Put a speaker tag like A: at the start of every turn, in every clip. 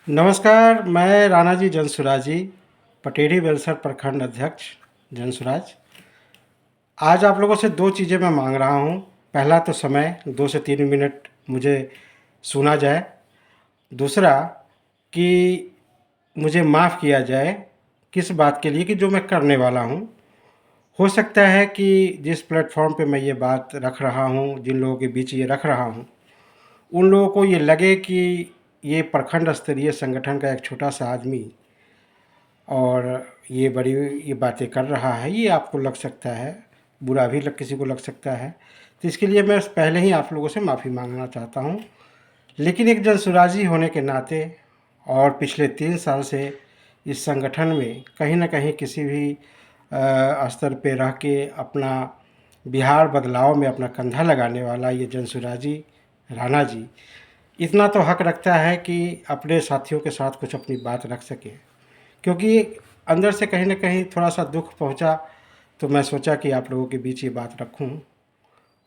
A: नमस्कार, मैं राणा जी जनसुराजी, पटेढ़ी बेलसर प्रखंड अध्यक्ष जनसुराज। आज आप लोगों से दो चीज़ें मैं मांग रहा हूँ। पहला तो समय 2 से 3 मिनट मुझे सुना जाए। दूसरा कि मुझे माफ़ किया जाए किस बात के लिए कि जो मैं करने वाला हूँ। हो सकता है कि जिस प्लेटफॉर्म पे मैं ये बात रख रहा हूँ, जिन लोगों के बीच ये रख रहा हूँ, उन लोगों को ये लगे कि ये प्रखंड स्तरीय संगठन का एक छोटा सा आदमी और ये बड़ी ये बातें कर रहा है, ये आपको लग सकता है, बुरा भी लग किसी को लग सकता है। तो इसके लिए मैं पहले ही आप लोगों से माफ़ी मांगना चाहता हूँ। लेकिन एक जनसुराजी होने के नाते और पिछले 3 साल से इस संगठन में कहीं न कहीं किसी भी स्तर पे रह के अपना बिहार बदलाव में अपना कंधा लगाने वाला ये जनसुराजी राणा जी इतना तो हक रखता है कि अपने साथियों के साथ कुछ अपनी बात रख सके। क्योंकि अंदर से कहीं न कहीं थोड़ा-सा दुःख पहुँचा, तो मैं सोचा कि आप लोगों के बीच ये बात रखूँ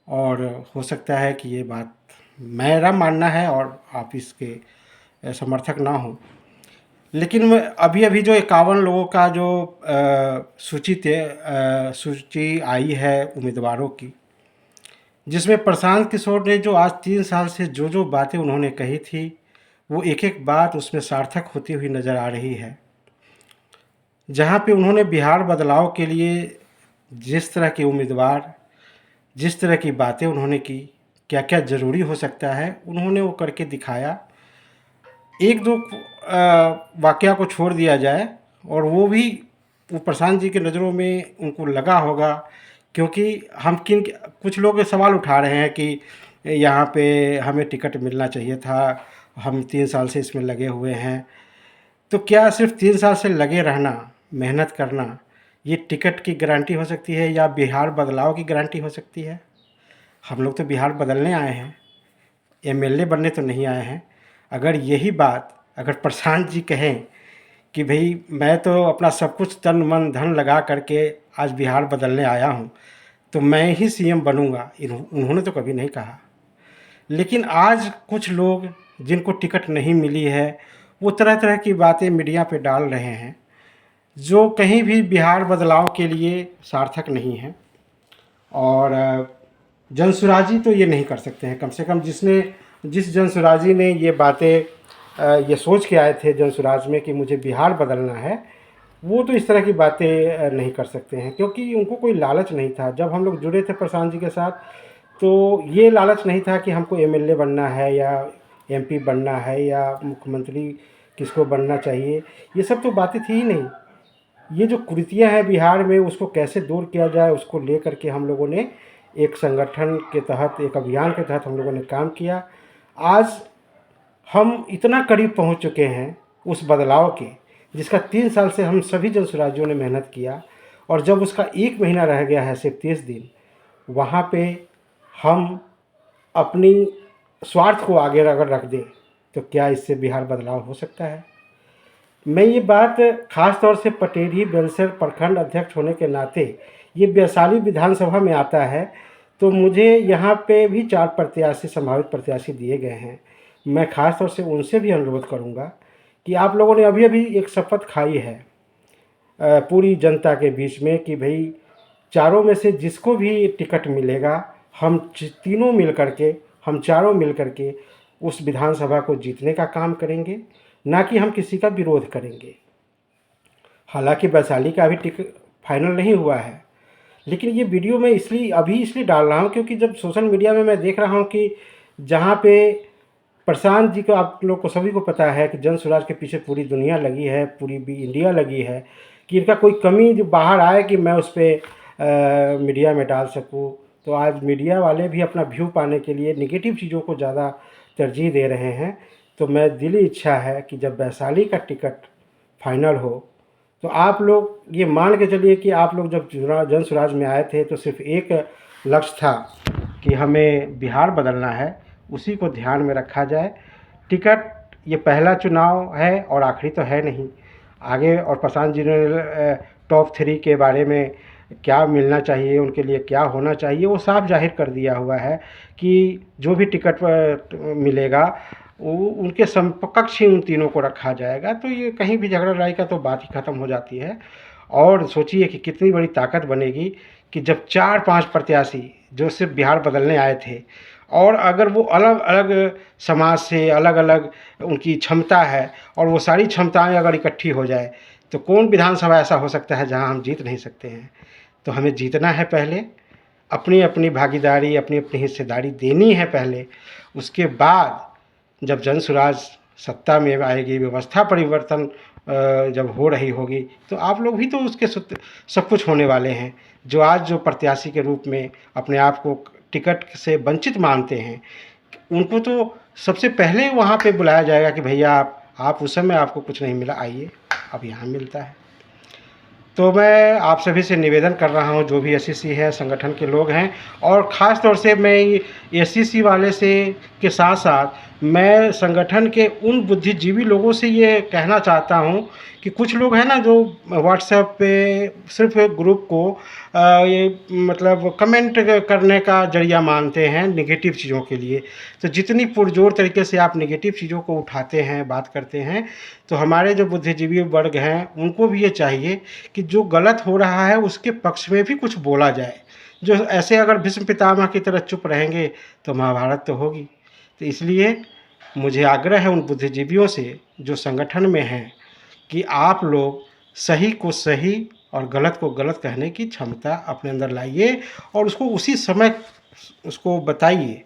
A: और हो सकता है कि ये बात मेरा मानना है और आप इसके समर्थक ना हों। लेकिन मैं अभी-अभी जो 51 लोगों का जो सूची आई है उम्मीदवारों की, जिसमें प्रशांत किशोर ने जो आज 3 साल से जो-जो बातें उन्होंने कही थी, वो एक-एक बात उसमें सार्थक होती हुई नज़र आ रही है। जहाँ पे उन्होंने बिहार बदलाव के लिए जिस तरह के उम्मीदवार, जिस तरह की बातें उन्होंने की, क्या-क्या ज़रूरी हो सकता है, उन्होंने वो करके दिखाया। एक दो वाक़या को छोड़ दिया जाए और वो भी वो प्रशांत जी की नज़रों में उनको लगा होगा, क्योंकि हम कुछ लोग ये सवाल उठा रहे हैं कि यहाँ पे हमें टिकट मिलना चाहिए था, हम 3 साल से इसमें लगे हुए हैं। तो क्या सिर्फ 3 साल से लगे रहना, मेहनत करना, ये टिकट की गारंटी हो सकती है या बिहार बदलाव की गारंटी हो सकती है? हम लोग तो बिहार बदलने आए हैं, एमएलए बनने तो नहीं आए हैं। अगर यही बात अगर प्रशांत जी कहें कि भई मैं तो अपना सब कुछ तन मन धन लगा करके आज बिहार बदलने आया हूँ, तो मैं ही सीएम बनूँगा, उन्होंने तो कभी नहीं कहा। लेकिन आज कुछ लोग जिनको टिकट नहीं मिली है, वो तरह-तरह की बातें मीडिया पे डाल रहे हैं, जो कहीं भी बिहार बदलाव के लिए सार्थक नहीं है। और जनसुराजी तो ये नहीं कर सकते हैं। कम से कम जिस जनसुराजी ने ये बातें ये सोच के आए थे जनसुराज में कि मुझे बिहार बदलना है, वो तो इस तरह की बातें नहीं कर सकते हैं, क्योंकि उनको कोई लालच नहीं था। जब हम लोग जुड़े थे प्रशांत जी के साथ, तो ये लालच नहीं था कि हमको एमएलए बनना है या एमपी बनना है या मुख्यमंत्री किसको बनना चाहिए, ये सब तो बातें थी ही नहीं। ये जो कुरीतियाँ हैं बिहार में, उसको कैसे दूर किया जाए, उसको लेकर के हम लोगों ने एक संगठन के तहत, एक अभियान के तहत हम लोगों ने काम किया। आज हम इतना करीब पहुंच चुके हैं उस बदलाव के, जिसका 3 साल से हम सभी जनसुराजियों ने मेहनत किया, और जब उसका 1 महीना रह गया है, सिर्फ 30 दिन, वहाँ पे हम अपनी स्वार्थ को आगे अगर रख दें, तो क्या इससे बिहार बदलाव हो सकता है? मैं ये बात ख़ास तौर से पटेढ़ी बेलसर प्रखंड अध्यक्ष होने के नाते, ये वैशाली विधानसभा में आता है, तो मुझे यहाँ पे भी 4 प्रत्याशी, संभावित प्रत्याशी दिए गए हैं। मैं ख़ास तौर से उनसे भी अनुरोध करूँगा कि आप लोगों ने अभी-अभी एक शपथ खाई है पूरी जनता के बीच में कि भई चारों में से जिसको भी टिकट मिलेगा, हम तीनों मिल कर के, हम चारों मिल कर के उस विधानसभा को जीतने का काम करेंगे, ना कि हम किसी का विरोध करेंगे। हालांकि वैशाली का अभी टिकट फाइनल नहीं हुआ है, लेकिन ये वीडियो मैं इसलिए डाल रहा हूँ क्योंकि जब सोशल मीडिया में मैं देख रहा हूँ कि जहाँ पे प्रशांत जी को, आप लोग को सभी को पता है कि जनसुराज के पीछे पूरी दुनिया लगी है, पूरी भी इंडिया लगी है, कि इनका कोई कमी जो बाहर आए कि मैं उस पर मीडिया में डाल सकूँ। तो आज मीडिया वाले भी अपना व्यू पाने के लिए नेगेटिव चीज़ों को ज़्यादा तरजीह दे रहे हैं। तो मैं दिली इच्छा है कि जब वैशाली का टिकट फाइनल हो, तो आप लोग ये मान के चलिए कि आप लोग जब जनसुराज में आए थे तो सिर्फ एक लक्ष्य था कि हमें बिहार बदलना है, उसी को ध्यान में रखा जाए। टिकट ये पहला चुनाव है और आखिरी तो है नहीं। आगे और प्रशांत जी ने टॉप 3 के बारे में क्या मिलना चाहिए, उनके लिए क्या होना चाहिए, वो साफ जाहिर कर दिया हुआ है कि जो भी टिकट मिलेगा वो उनके समकक्ष ही उन तीनों को रखा जाएगा, तो ये कहीं भी झगड़ा लड़ाई का तो बात ही ख़त्म हो जाती है। और सोचिए कि कितनी बड़ी ताकत बनेगी कि जब 4-5 प्रत्याशी जो सिर्फ बिहार बदलने आए थे, और अगर वो अलग अलग समाज से अलग अलग उनकी क्षमता है, और वो सारी क्षमताएं अगर इकट्ठी हो जाए, तो कौन विधानसभा ऐसा हो सकता है जहां हम जीत नहीं सकते हैं। तो हमें जीतना है पहले, अपनी अपनी भागीदारी, अपनी अपनी हिस्सेदारी देनी है पहले। उसके बाद जब जन सुराज सत्ता में आएगी, व्यवस्था परिवर्तन जब हो रही होगी, तो आप लोग भी तो उसके सब कुछ होने वाले हैं। जो आज जो प्रत्याशी के रूप में अपने आप को टिकट से वंचित मानते हैं, उनको तो सबसे पहले वहाँ पे बुलाया जाएगा कि भैया आप उस समय आपको कुछ नहीं मिला, आइए अब यहाँ मिलता है। तो मैं आप सभी से निवेदन कर रहा हूँ, जो भी एससीसी है, संगठन के लोग हैं, और ख़ास तौर से मैं एससीसी वाले से के साथ साथ मैं संगठन के उन बुद्धिजीवी लोगों से ये कहना चाहता हूँ कि कुछ लोग हैं ना जो व्हाट्सएप पे सिर्फ एक ग्रुप को ये मतलब कमेंट करने का जरिया मानते हैं नेगेटिव चीज़ों के लिए। तो जितनी पुरजोर तरीके से आप नेगेटिव चीज़ों को उठाते हैं, बात करते हैं, तो हमारे जो बुद्धिजीवी वर्ग हैं उनको भी ये चाहिए कि जो गलत हो रहा है उसके पक्ष में भी कुछ बोला जाए। जो ऐसे अगर भीष्म पितामह की तरह चुप रहेंगे तो महाभारत तो होगी। तो इसलिए मुझे आग्रह है उन बुद्धिजीवियों से जो संगठन में हैं कि आप लोग सही को सही और गलत को गलत कहने की क्षमता अपने अंदर लाइए, और उसको उसी समय उसको बताइए।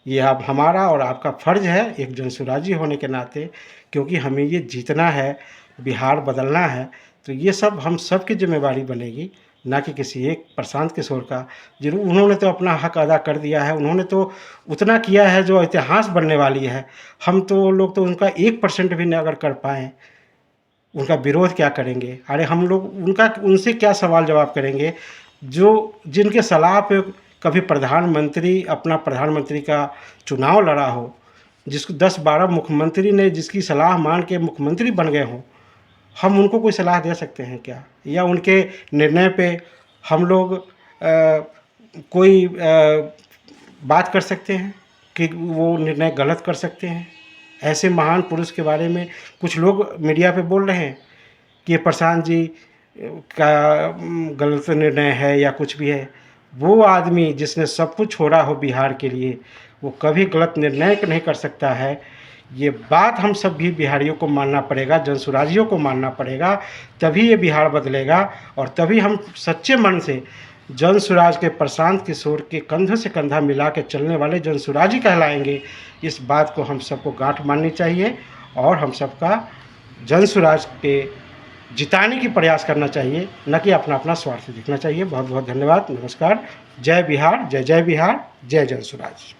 A: ये आप हमारा और आपका फ़र्ज़ है एक जनसुराजी होने के नाते, क्योंकि हमें ये जीतना है, बिहार बदलना है। तो ये सब हम सब की जिम्मेवारी बनेगी, ना कि किसी एक प्रशांत किशोर का। जरूर उन्होंने तो अपना हक अदा कर दिया है, उन्होंने तो उतना किया है जो इतिहास बनने वाली है। हम तो लोग तो उनका 1% भी न अगर कर पाएँ, उनका विरोध क्या करेंगे। अरे हम लोग उनसे क्या सवाल जवाब करेंगे जो जिनके सलाह पे कभी प्रधानमंत्री अपना प्रधानमंत्री का चुनाव लड़ा हो, जिसको 10-12 मुख्यमंत्री ने जिसकी सलाह मान के मुख्यमंत्री बन गए हों। हम उनको कोई सलाह दे सकते हैं क्या, या उनके निर्णय पे हम लोग कोई बात कर सकते हैं कि वो निर्णय गलत कर सकते हैं। ऐसे महान पुरुष के बारे में कुछ लोग मीडिया पे बोल रहे हैं कि ये प्रशांत जी का गलत निर्णय है या कुछ भी है। वो आदमी जिसने सब कुछ छोड़ा हो बिहार के लिए, वो कभी गलत निर्णय नहीं कर सकता है। ये बात हम सब भी बिहारियों को मानना पड़ेगा, जनसुराजियों को मानना पड़ेगा, तभी ये बिहार बदलेगा। और तभी हम सच्चे मन से जनसुराज के प्रशांत किशोर के कंधे से कंधा मिला के चलने वाले जनसुराजी कहलाएंगे। इस बात को हम सबको गांठ माननी चाहिए, और हम सबका जनसुराज के जिताने की प्रयास करना चाहिए, न कि अपना अपना स्वार्थ देखना चाहिए। बहुत बहुत धन्यवाद, नमस्कार, जय बिहार, जय जय बिहार, जय जनसुराज।